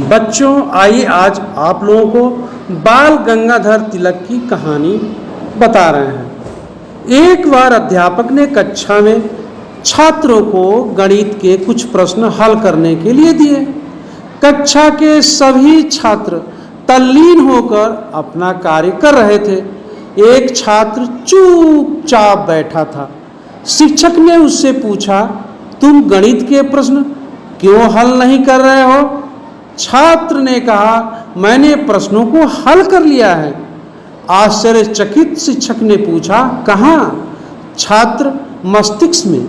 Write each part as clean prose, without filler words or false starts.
बच्चों, आइए आज आप लोगों को बाल गंगाधर तिलक की कहानी बता रहे हैं। एक बार अध्यापक ने कक्षा में छात्रों को गणित के कुछ प्रश्न हल करने के लिए दिए। कक्षा के सभी छात्र तल्लीन होकर अपना कार्य कर रहे थे। एक छात्र चुपचाप बैठा था। शिक्षक ने उससे पूछा, तुम गणित के प्रश्न क्यों हल नहीं कर रहे हो? छात्र ने कहा, मैंने प्रश्नों को हल कर लिया है। आश्चर्यचकित शिक्षक ने पूछा, कहाँ? छात्र, मस्तिष्क में।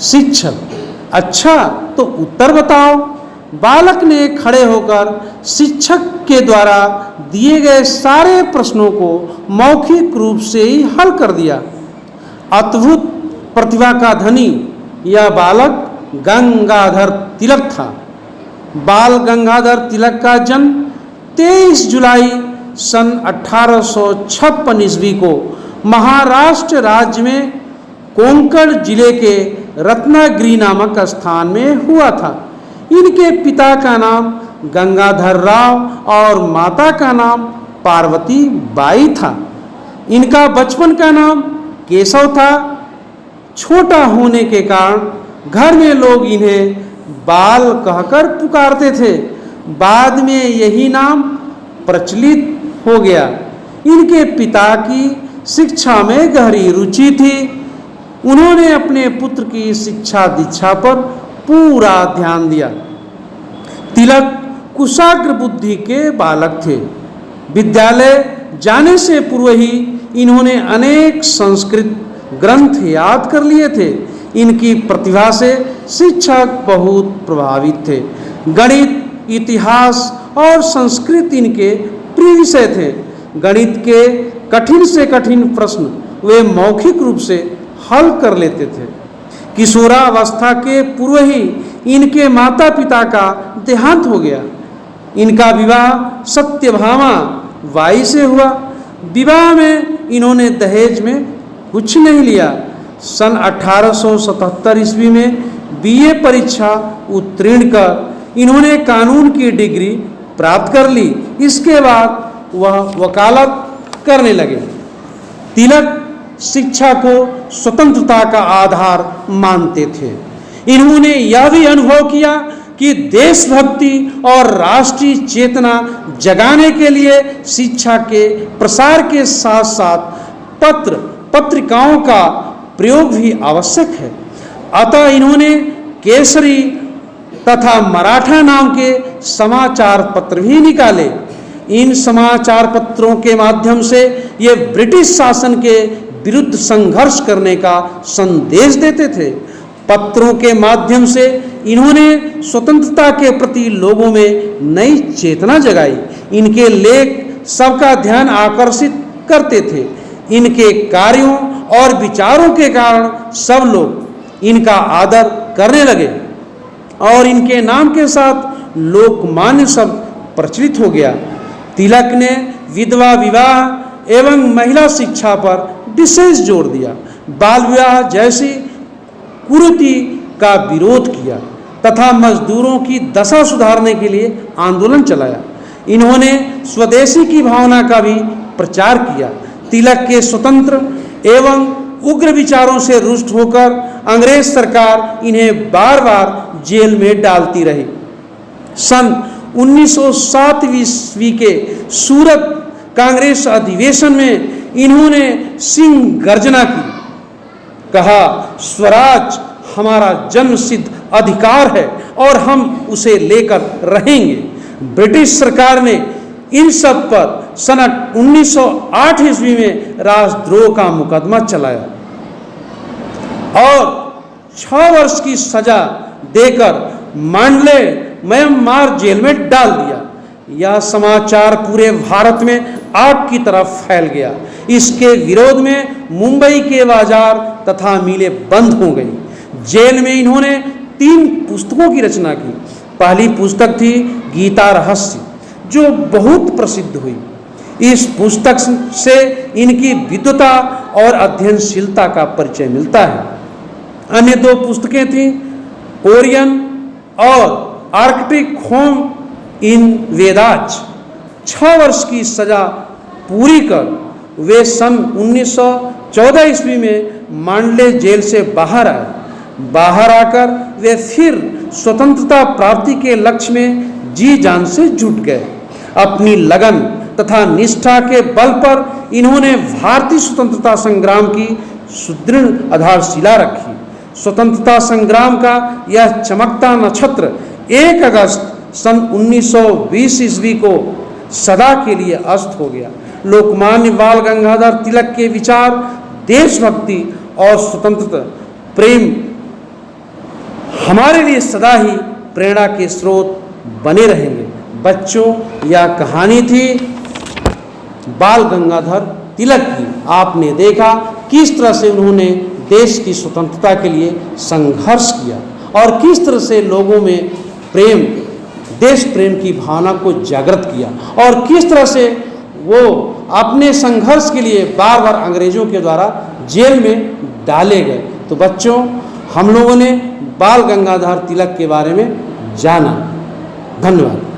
शिक्षक, अच्छा तो उत्तर बताओ। बालक ने खड़े होकर शिक्षक के द्वारा दिए गए सारे प्रश्नों को मौखिक रूप से ही हल कर दिया। अद्भुत प्रतिभा का धनी यह बालक गंगाधर तिलक था। बाल गंगाधर तिलक का जन्म 23 जुलाई सन 1856 ईस्वी को महाराष्ट्र राज्य में कोंकण जिले के रत्नागिरी नामक स्थान में हुआ था। इनके पिता का नाम गंगाधर राव और माता का नाम पार्वती बाई था। इनका बचपन का नाम केशव था। छोटा होने के कारण घर में लोग इन्हें बाल कहकर पुकारते थे। बाद में यही नाम प्रचलित हो गया। इनके पिता की शिक्षा में गहरी रुचि थी। उन्होंने अपने पुत्र की शिक्षा दीक्षा पर पूरा ध्यान दिया। तिलक कुशाग्र बुद्धि के बालक थे। विद्यालय जाने से पूर्व ही इन्होंने अनेक संस्कृत ग्रंथ याद कर लिए थे। इनकी प्रतिभा से शिक्षक बहुत प्रभावित थे। गणित, इतिहास और संस्कृत इनके प्रिय विषय थे। गणित के कठिन से कठिन प्रश्न वे मौखिक रूप से हल कर लेते थे। किशोरावस्था के पूर्व ही इनके माता पिता का देहांत हो गया। इनका विवाह सत्यभामा बाई से हुआ। विवाह में इन्होंने दहेज में कुछ नहीं लिया। सन 1877 ईस्वी में बीए परीक्षा उत्तीर्ण कर इन्होंने कानून की डिग्री प्राप्त कर ली। इसके बाद वह वकालत करने लगे। तिलक शिक्षा को स्वतंत्रता का आधार मानते थे। इन्होंने यह भी अनुभव किया कि देशभक्ति और राष्ट्रीय चेतना जगाने के लिए शिक्षा के प्रसार के साथ साथ पत्रिकाओं का प्रयोग भी आवश्यक है। अतः इन्होंने केसरी तथा मराठा नाम के समाचार पत्र भी निकाले। इन समाचार पत्रों के माध्यम से ये ब्रिटिश शासन के विरुद्ध संघर्ष करने का संदेश देते थे। पत्रों के माध्यम से इन्होंने स्वतंत्रता के प्रति लोगों में नई चेतना जगाई। इनके लेख सबका ध्यान आकर्षित करते थे। इनके कार्यों और विचारों के कारण सब लोग इनका आदर करने लगे और इनके नाम के साथ लोकमान्य शब्द प्रचलित हो गया। तिलक ने विधवा विवाह एवं महिला शिक्षा पर विशेष जोर दिया। बाल विवाह जैसी कुरीति का विरोध किया तथा मजदूरों की दशा सुधारने के लिए आंदोलन चलाया। इन्होंने स्वदेशी की भावना का भी प्रचार किया। तिलक के स्वतंत्र एवं उग्र विचारों से रुष्ट होकर अंग्रेज सरकार इन्हें बार बार जेल में डालती रही। सन 1907 ईस्वी के सूरत कांग्रेस अधिवेशन में इन्होंने सिंह गर्जना की। कहा, स्वराज हमारा जन्मसिद्ध अधिकार है और हम उसे लेकर रहेंगे। ब्रिटिश सरकार ने इन सब पर सन 1908 ईस्वी में राजद्रोह का मुकदमा चलाया और 6 वर्ष की सजा देकर मांडले म्यांमार जेल में डाल दिया। यह समाचार पूरे भारत में आग की तरफ फैल गया। इसके विरोध में मुंबई के बाजार तथा मिलें बंद हो गई। जेल में इन्होंने 3 पुस्तकों की रचना की। पहली पुस्तक थी गीता रहस्य, जो बहुत प्रसिद्ध हुई। इस पुस्तक से इनकी विद्वता और अध्ययनशीलता का परिचय मिलता है। अन्य 2 पुस्तकें थीं ओरियन और आर्कटिक होम इन वेदाज 6 वर्ष की सजा पूरी कर वे सन 1914 ईस्वी में मांडले जेल से बाहर आए। बाहर आकर वे फिर स्वतंत्रता प्राप्ति के लक्ष्य में जी जान से जुट गए। अपनी लगन तथा निष्ठा के बल पर इन्होंने भारतीय स्वतंत्रता संग्राम की सुदृढ़ आधारशिला रखी। स्वतंत्रता संग्राम का यह चमकता नक्षत्र 1 अगस्त सन 1920 ईस्वी को सदा के लिए अस्त हो गया। लोकमान्य बाल गंगाधर तिलक के विचार, देशभक्ति और स्वतंत्रता प्रेम हमारे लिए सदा ही प्रेरणा के स्रोत बने रहेंगे। बच्चों, यह कहानी थी बाल गंगाधर तिलक की। आपने देखा किस तरह से उन्होंने देश की स्वतंत्रता के लिए संघर्ष किया और किस तरह से लोगों में प्रेम, देश प्रेम की भावना को जागृत किया और किस तरह से वो अपने संघर्ष के लिए बार बार अंग्रेजों के द्वारा जेल में डाले गए। तो बच्चों, हम लोगों ने बाल गंगाधर तिलक के बारे में जाना। धन्यवाद।